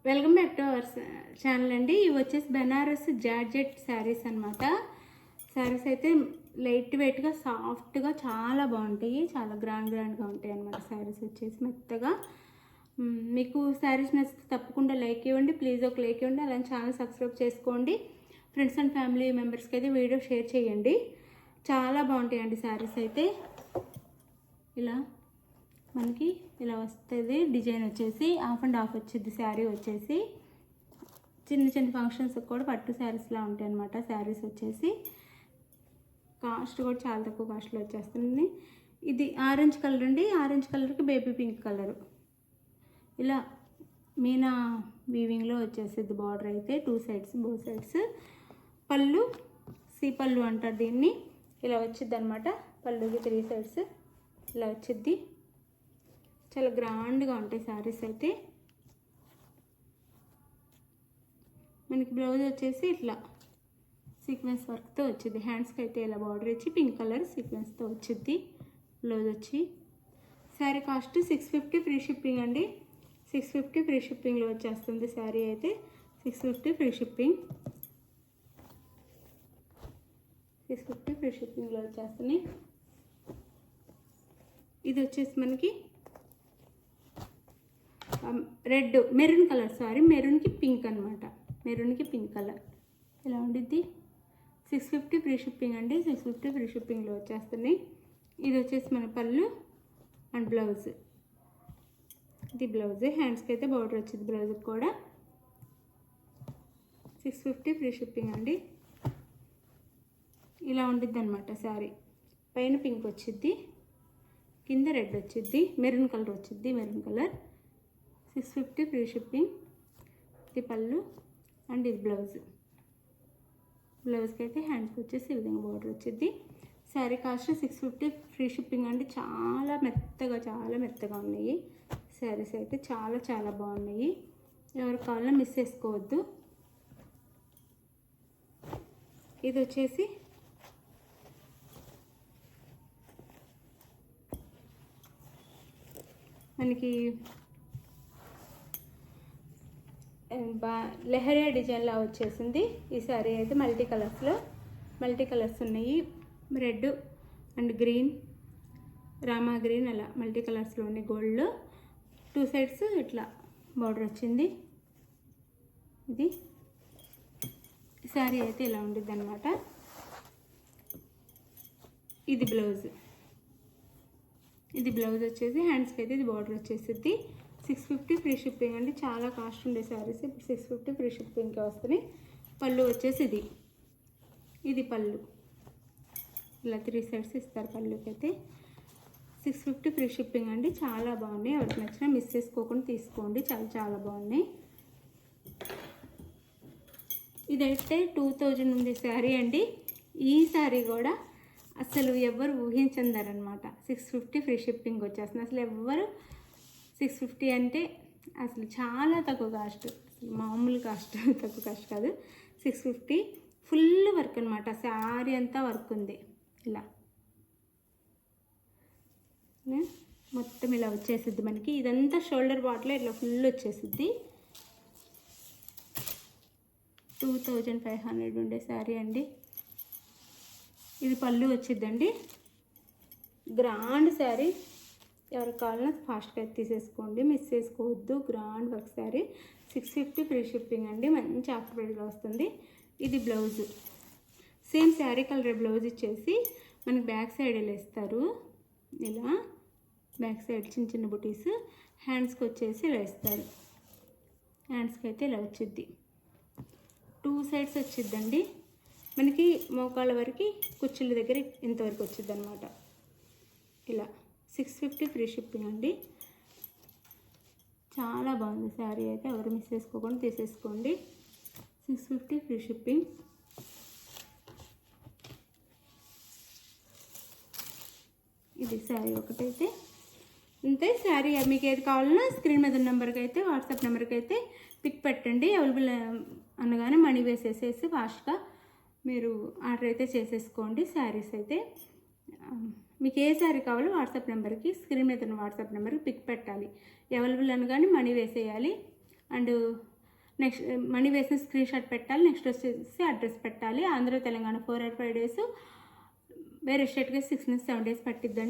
Welcome back to our channel అండి. ఇవి వచ్చేసి బెనారస్ జార్జెట్ శారీస్ అనమాట. శారీస్ అయితే లైట్ వెయిట్గా సాఫ్ట్గా చాలా బాగుంటాయి, చాలా గ్రాండ్గా ఉంటాయి అనమాట. శారీస్ వచ్చేసి మెత్తగా. మీకు శారీస్ నచ్చితే తప్పకుండా లైక్ ఇవ్వండి, ప్లీజ్ ఒక లైక్ ఇవ్వండి. అలానే ఛానల్ సబ్స్క్రైబ్ చేసుకోండి. ఫ్రెండ్స్ అండ్ ఫ్యామిలీ మెంబర్స్కి అయితే వీడియో షేర్ చేయండి. చాలా బాగుంటాయండి శారీస్ అయితే. ఇలా మనకి ఇలా వస్తుంది. డిజైన్ వచ్చేసి హాఫ్ అండ్ హాఫ్ వచ్చింది. శారీ వచ్చేసి చిన్న చిన్న ఫంక్షన్స్ కూడా పట్టు శారీస్లా ఉంటాయి అన్నమాట. శారీస్ వచ్చేసి కాస్ట్ కూడా చాలా తక్కువ కాస్ట్లో వచ్చేస్తుంది. ఇది ఆరెంజ్ కలర్ అండి. ఆరెంజ్ కలర్కి బేబీ పింక్ కలరు ఇలా మీనా వీవింగ్లో వచ్చేసింది. బార్డర్ అయితే బోత్ సైడ్స్. పళ్ళు సి పళ్ళు అంటారు దీన్ని. ఇలా వచ్చింది అనమాట. పళ్ళుకి 3 సైడ్స్ ఇలా వచ్చింది. చాలా గ్రాండ్గా ఉంటాయి శారీస్ అయితే. మనకి బ్లౌజ్ వచ్చేసి ఇట్లా సీక్వెన్స్ వర్క్తో వచ్చింది. హ్యాండ్స్కి అయితే ఇలా బార్డర్ ఇచ్చి పింక్ కలర్ సీక్వెన్స్తో వచ్చింది. బ్లౌజ్ వచ్చి శారీ కాస్ట్ 650 ఫ్రీ షిప్పింగ్ అండి. 650 ఫ్రీ షిప్పింగ్లో వచ్చేస్తుంది. శారీ అయితే 650 ఫ్రీ షిప్పింగ్. 650 ఫ్రీ షిప్పింగ్లో వచ్చేస్తుంది. ఇది వచ్చేసి మనకి రెడ్ మెరూన్ కలర్, మెరూన్కి పింక్ అనమాట. మెరూన్కి పింక్ కలర్ ఇలా ఉండిద్ది. 650 ఫ్రీ షిప్పింగ్ అండి. 650 ఫ్రీ షిప్పింగ్లో వచ్చేస్తున్నాయి. ఇది వచ్చేసి మన పళ్ళు అండ్ బ్లౌజ్. ఇది బ్లౌజ్. హ్యాండ్స్కి అయితే బార్డర్ వచ్చింది. బ్లౌజ్కి కూడా 650 ఫ్రీ షిప్పింగ్ అండి. ఇలా ఉండిద్ది అనమాట శారీ. పైన పింక్ వచ్చిద్ది, కింద రెడ్ వచ్చిద్ది, మెరూన్ కలర్ వచ్చిద్ది. Maroon colour 650 free shipping. ఇది పళ్ళు అండ్ ఇది బ్లౌజ్. బ్లౌజ్కి అయితే హ్యాండ్స్కి వచ్చేసి ఈ విధంగా బార్డర్ వచ్చింది. శారీ కాస్ట్ 650 ఫ్రీ షిప్పింగ్ అండి. చాలా మెత్తగా ఉన్నాయి శారీస్ అయితే. చాలా బాగున్నాయి. ఎవరు కావాలన్నా మిస్ చేసుకోవద్దు. ఇది వచ్చేసి మనకి లెహరియా డిజైన్లా వచ్చేసింది. ఈ శారీ అయితే మల్టీ కలర్స్ ఉన్నాయి. Red and green, Rama green, అలా మల్టీ కలర్స్లో ఉన్నాయి. గోల్డ్ 2 సైడ్స్ ఇట్లా బార్డర్ వచ్చింది. ఇది శారీ అయితే ఇలా ఉండిద్ది అనమాట. ఇది బ్లౌజ్ వచ్చేసి హ్యాండ్స్కి అయితే ఇది బార్డర్ వచ్చేసింది. 650 ఫ్రీ షిప్పింగ్ అండి. చాలా కాస్ట్ ఉండే శారీస్ ఇప్పుడు 650 ఫ్రీ షిప్పింగ్కి వస్తున్నాయి. పళ్ళు వచ్చేసి ఇది పళ్ళు. ఇలా 3 సైడ్స్ ఇస్తారు పళ్ళుకి అయితే. 650 ఫ్రీ షిప్పింగ్ అండి. చాలా బాగున్నాయి. ఎవరికి నచ్చినా మిస్ చేసుకోకుండా తీసుకోండి. చాలా బాగున్నాయి. ఇదైతే 2000 ఉంది శారీ అండి. ఈ శారీ కూడా అసలు ఎవరు ఊహించందరనమాట. 650 ఫ్రీ షిప్పింగ్ వచ్చేస్తుంది. అసలు ఎవరు 650 అంటే అసలు చాలా తక్కువ కాస్ట్. మామూలు కాస్ట్, తక్కువ కాస్ట్ కాదు. 650 ఫుల్ వర్క్ అనమాట. శారీ అంతా వర్క్ ఉంది. ఇలా మొత్తం ఇలా వచ్చేసిద్ది మనకి. ఇదంతా షోల్డర్ పార్ట్లో ఇట్లా ఫుల్ వచ్చేసిద్ది. 2500 ఉండే శారీ అండి. ఇది పళ్ళు వచ్చిద్దండి. గ్రాండ్ శారీ. ఎవరికి కావాలన్నా ఫాస్ట్గా తీసేసుకోండి, మిస్ చేసుకోవద్దు. Grand work sari. 650 free shipping అండి. మంచి ఆఫర్ ప్రైస్లో వస్తుంది. ఇది blouse. Same sari colour blouse ఇచ్చేసి మనకి బ్యాక్ సైడ్ ఇలా ఇస్తారు. ఇలా బ్యాక్ సైడ్ చిన్న బుటీస్. హ్యాండ్స్కి వచ్చేసి ఇలా ఇస్తారు. హ్యాండ్స్కి అయితే ఇలా వచ్చిద్ది. 2 సైడ్స్ వచ్చిద్దండి. మనకి మోకాళ్ళ వరకు కుర్చీల దగ్గర ఇంతవరకు వచ్చిద్ది అనమాట. ఇలా 650 ఫ్రీ షిప్పింగ్ అండి. చాలా బాగుంది శారీ అయితే. ఎవరు మిస్ చేసుకోకుండా తీసేసుకోండి. 650 ఫ్రీ షిప్పింగ్. ఇది శారీ ఒకటైతే అంతే. శారీ మీకు ఏది కావాలన్నా స్క్రీన్ మీద ఉన్న నెంబర్కి అయితే, వాట్సాప్ నెంబర్కి అయితే పిక్ పెట్టండి. అవైలబుల్ అనగానే మనీ వేసేసేసి ఫాస్ట్గా మీరు ఆర్డర్ అయితే చేసేసుకోండి. శారీస్ అయితే మీకు ఏ శారీ కావాలో వాట్సాప్ నెంబర్కి, స్క్రీన్ మీద ఉన్న వాట్సాప్ నెంబర్కి పిక్ పెట్టాలి. అవైలబుల్ అనగానే మనీ వేసేయాలి. అండ్ నెక్స్ట్ మనీ వేసిన స్క్రీన్ షాట్ పెట్టాలి. నెక్స్ట్ వచ్చేసి అడ్రస్ పెట్టాలి. ఆంధ్ర తెలంగాణ 4 or 5 days, వేరే స్టేట్కి 6 నుంచి 7 days పట్టిద్దండి.